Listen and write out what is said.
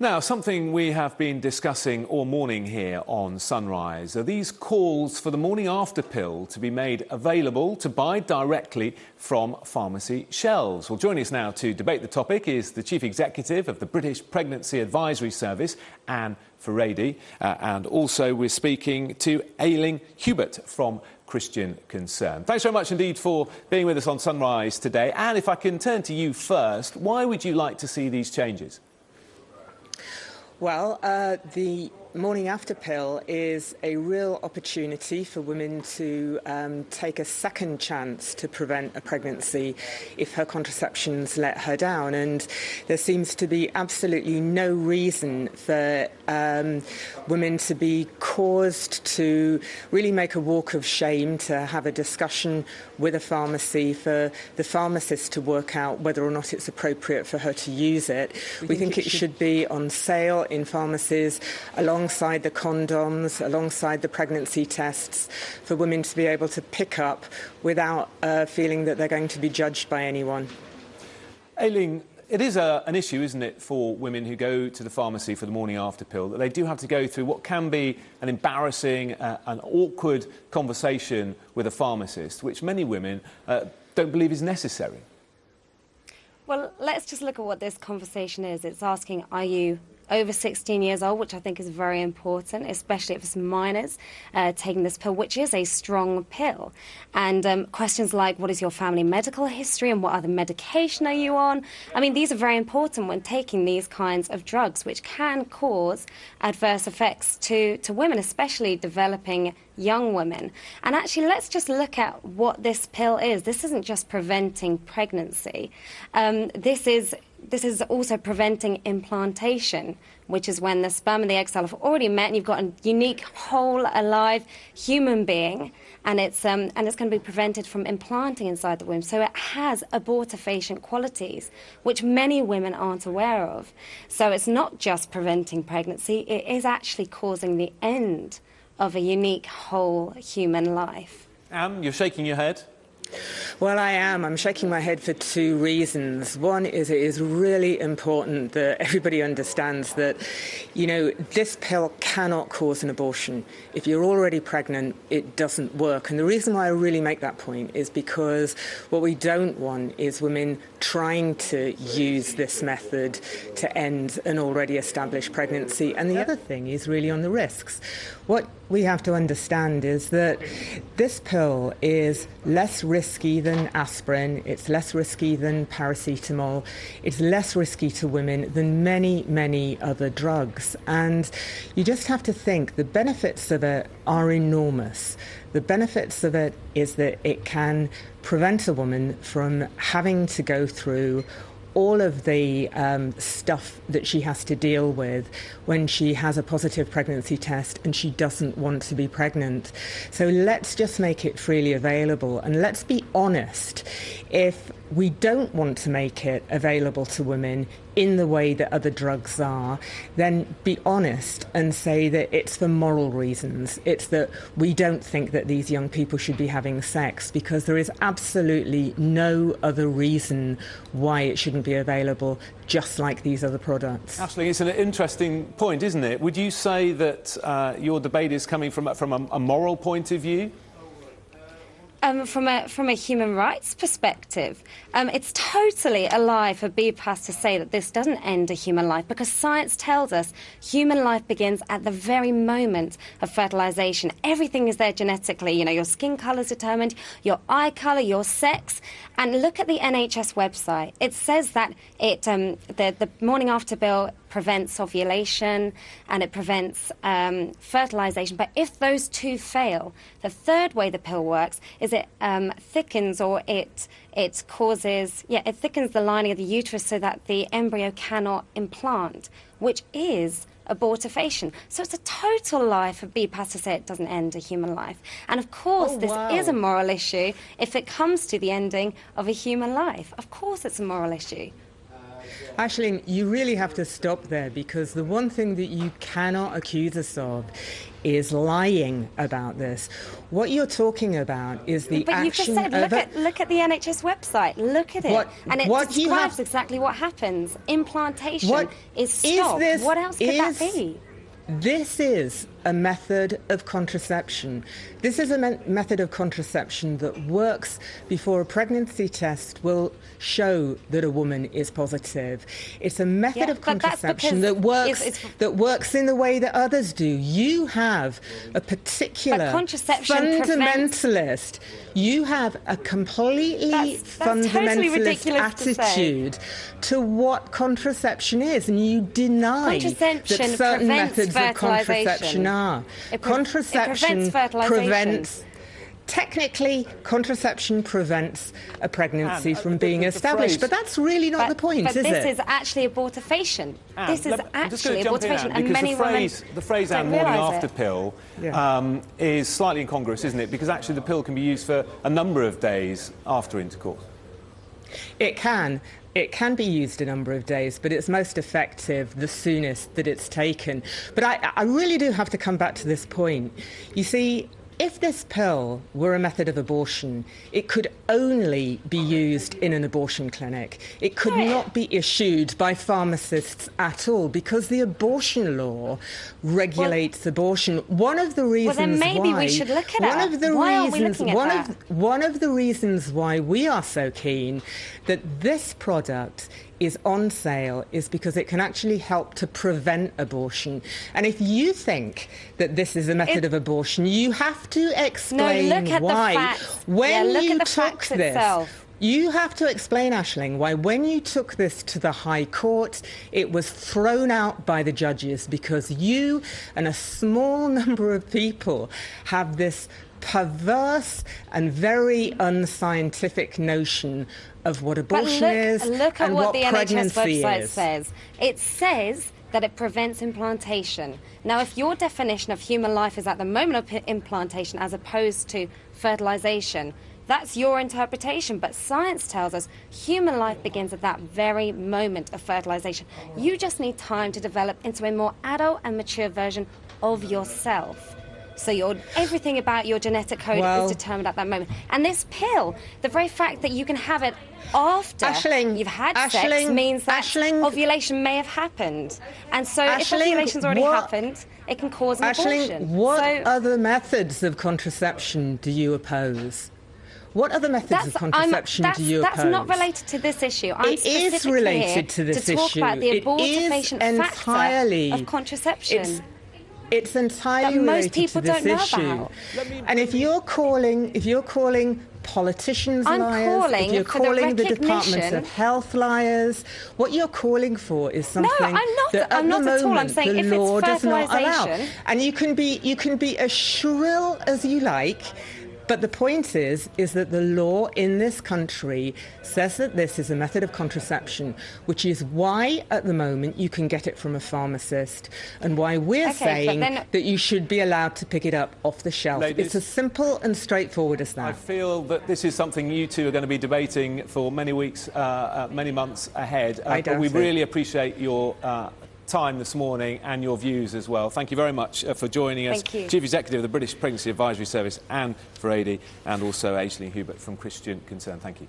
Now, something we have been discussing all morning here on Sunrise are these calls for the morning after pill to be made available to buy directly from pharmacy shelves. Well, joining us now to debate the topic is the Chief Executive of the British Pregnancy Advisory Service, Ann Furedi, and also we're speaking to Hubert from Christian Concern. Thanks very much indeed for being with us on Sunrise today. Ann, if I can turn to you first, why would you like to see these changes? Well, the morning after pill is a real opportunity for women to take a second chance to prevent a pregnancy if her contraceptions let her down. And there seems to be absolutely no reason for women to be caused to really make a walk of shame, to have a discussion with a pharmacy, for the pharmacist to work out whether or not it's appropriate for her to use it. We think it should be on sale in pharmacies alongside the condoms, alongside the pregnancy tests, for women to be able to pick up without feeling that they're going to be judged by anyone. Aileen, it is an issue, isn't it, for women who go to the pharmacy for the morning after pill, that they do have to go through what can be an embarrassing, an awkward conversation with a pharmacist, which many women don't believe is necessary. Well, let's just look at what this conversation is. It's asking, are you over 16 years old, which I think is very important, especially if it's minors taking this pill, which is a strong pill. And questions like, what is your family medical history and what other medication are you on? I mean, these are very important when taking these kinds of drugs, which can cause adverse effects to women, especially developing young women. And actually, let's just look at what this pill is. This isn't just preventing pregnancy. This is also preventing implantation, which is when the sperm and the egg cell have already met and you've got a unique, whole, alive human being, and it's going to be prevented from implanting inside the womb. So it has abortifacient qualities, which many women aren't aware of. So it's not just preventing pregnancy, it is actually causing the end of a unique, whole human life. Anne, you're shaking your head. Well, I am. I'm shaking my head for two reasons. One is it is really important that everybody understands that, you know, this pill cannot cause an abortion. If you're already pregnant, it doesn't work. And the reason why I really make that point is because what we don't want is women trying to use this method to end an already established pregnancy. And the other thing is really on the risks. What we have to understand is that this pill is less risky than aspirin, it's less risky than paracetamol, it's less risky to women than many, many other drugs. And you just have to think the benefits of it are enormous. The benefits of it is that it can prevent a woman from having to go through all of the stuff that she has to deal with when she has a positive pregnancy test and she doesn't want to be pregnant. So let's just make it freely available. And let's be honest, if we don't want to make it available to women in the way that other drugs are, then be honest and say that it's for moral reasons. It's that we don't think that these young people should be having sex, because there is absolutely no other reason why it shouldn't be available, just like these other products. Aisling, it's an interesting point, isn't it? Would you say that your debate is coming from a moral point of view? From a human rights perspective, it's totally a lie for BPAS to say that this doesn't end a human life, because science tells us human life begins at the very moment of fertilization. Everything is there genetically. You know, your skin color is determined, your eye color, your sex. And look at the NHS website. It says that the morning after pill prevents ovulation and it prevents fertilization. But if those two fail, the third way the pill works is it thickens, or it thickens the lining of the uterus so that the embryo cannot implant, which is abortifacient. So it's a total lie for BPAS to say it doesn't end a human life. And of course, this is a moral issue if it comes to the ending of a human life. Of course it's a moral issue. Aisling, you really have to stop there, because the one thing that you cannot accuse us of is lying about this. What you're talking about is the but action you've just said, look at the NHS website. Look at it. And it describes exactly what happens. Implantation is stopped. What else could that be? This is a method of contraception. This is a method of contraception that works before a pregnancy test will show that a woman is positive. It's a method of contraception that works in the way that others do. You have a particular fundamentalist. You have a completely fundamentalist attitude to what contraception is, and you deny that certain methods of contraception are. Contraception prevents. Technically, contraception prevents a pregnancy from being established, but that's really not the point, is it? But this is actually abortifacient. This is actually abortifacient, and many women the phrase "Ann morning after pill" is slightly incongruous, isn't it? Because actually, the pill can be used for a number of days after intercourse. It can. It can be used a number of days, but it's most effective the soonest that it's taken. But I really do have to come back to this point. You see, if this pill were a method of abortion, it could only be used in an abortion clinic. It could not be issued by pharmacists at all, because the abortion law regulates abortion. One of the reasons then maybe we should look at one of the reasons why we are so keen that this product is on sale is because it can actually help to prevent abortion. And if you think that this is a method of abortion, you have to explain why. When you took this, you have to explain, Aisling, why when you took this to the High Court, it was thrown out by the judges because you and a small number of people have this perverse and very unscientific notion of what abortion is and what pregnancy is. Look at what the NHS website says. It says that it prevents implantation. Now, if your definition of human life is at the moment of implantation as opposed to fertilisation, that's your interpretation. But science tells us human life begins at that very moment of fertilisation. You just need time to develop into a more adult and mature version of yourself. So everything about your genetic code is determined at that moment. And this pill, the very fact that you can have it after you've had sex means that ovulation may have happened. And so if ovulation's already happened, it can cause an abortion. What other methods of contraception do you oppose? What other methods of contraception do you oppose? That's not related to this issue. It is related to this issue. To talk about the abortifacient factor of contraception. It's entirely related to this issue. And if you're calling politicians liars, if you're calling the Department of Health liars, what you're calling for is something that at the moment the law does not allow. And you can be as shrill as you like. But the point is that the law in this country says that this is a method of contraception, which is why, at the moment, you can get it from a pharmacist and why we're saying that you should be allowed to pick it up off the shelf. Ladies, it's as simple and straightforward as that. I feel that this is something you two are going to be debating for many weeks, many months ahead. But we really appreciate your time this morning and your views as well. Thank you very much for joining us. Chief Executive of the British Pregnancy Advisory Service, Ann Furedi, and also Aisling Hubert from Christian Concern. Thank you.